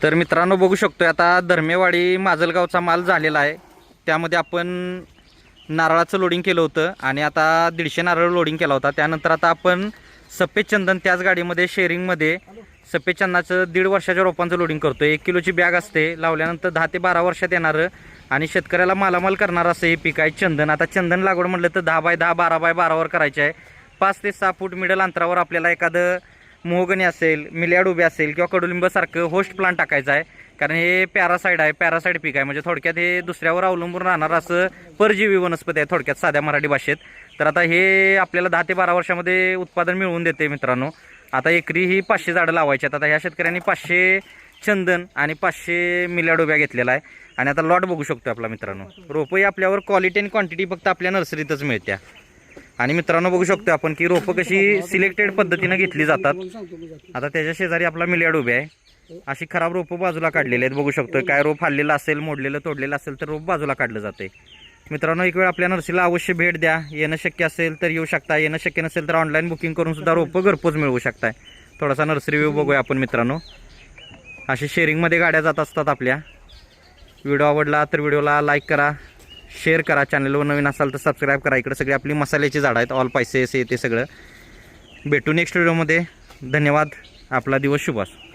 तर मित्रांनो बघू शकतोय आता धर्मेवाडी माजलगावचा माल झालेला आहे। त्यामध्ये आपण नारळाचं लोडिंग केलं होतं आणि आता 150 नारळ लोडिंग केला होता। त्यानंतर आता आपण सफेद चंदन त्याच गाडीमध्ये शेअरिंगमध्ये सफेद चंदनाचं 1.5 वर्षाच्या रोपांचं लोडिंग करतोय। 1 किलोची बॅग असते, लावल्यानंतर 10 ते 12 वर्षात येणारं आणि शेतकऱ्याला मालामाल करणार असं हे पीक आहे चंदन। आता चंदन लागवड म्हटलं तर 10 बाय 10 12 बाय 12 वर करायचे आहे। 5 ते 6 फूट मिडल अंतरावर आपल्याला एखादं मोहगणी असेल, मिल्याड उभे असेल किंवा कडुलिंबासारखं होस्ट प्लांट टाकायचं आहे। कारण हे पॅरासाइड आहे, पॅरासाइड पीक आहे, म्हणजे थोडक्यात हे दुसऱ्यावर अवलंबून राहणार असं परजीवी वनस्पती आहे थोडक्यात साध्या मराठी भाषेत। तर आता हे आपल्याला 10 ते 12 वर्षामध्ये उत्पादन मिळवून देते मित्रांनो। आता एकरी ही 500 झाडं लावायची आहेत। आता ह्या शेतकऱ्यांनी 500 चंदन आणि 500 मिल्याड उभ्या घेतलेला आहे आणि आता लॉट बघू शकतो आपला मित्रांनो। रोपही आपल्यावर क्वालिटी आणि क्वांटिटी फक्त आपल्या नर्सरीतच मिळत्या। आणि मित्रांनो बघू शकतो आपण की रोपं कशी सिलेक्टेड पद्धतीने घेतली जातात। आता त्याच्या शेजारी आपला मिल्याड उभे आहे। अशी खराब रोपं बाजूला काढलेली आहेत बघू शकतो। काय रोप हल्लेलं असेल, मोडलेलं तोडलेलं असेल तर रोप बाजूला काढलं जाते। मित्रांनो एक वेळ आपल्या नर्सरीला अवश्य भेट द्या। येणं शक्य असेल तर येऊ शकता, येणं शक्य नसेल तर ऑनलाईन बुकिंग करून सुद्धा रोपं घरपोच मिळवू शकताय। थोडासा नर्सरी व्ह्यू बघूया आपण मित्रांनो। अशी शेअरिंगमध्ये गाड्या जात असतात आपल्या। व्हिडिओ आवडला तर व्हिडिओला लाईक करा, शेअर करा, चॅनलवर नवीन असाल तर सबस्क्राईब करा। इकडे सगळी आपली मसाल्याची झाडं आहेत, ऑल स्पाइसेस ते सगळं। भेटू नेक्स्ट व्हिडिओमध्ये। धन्यवाद, आपला दिवस शुभ असो।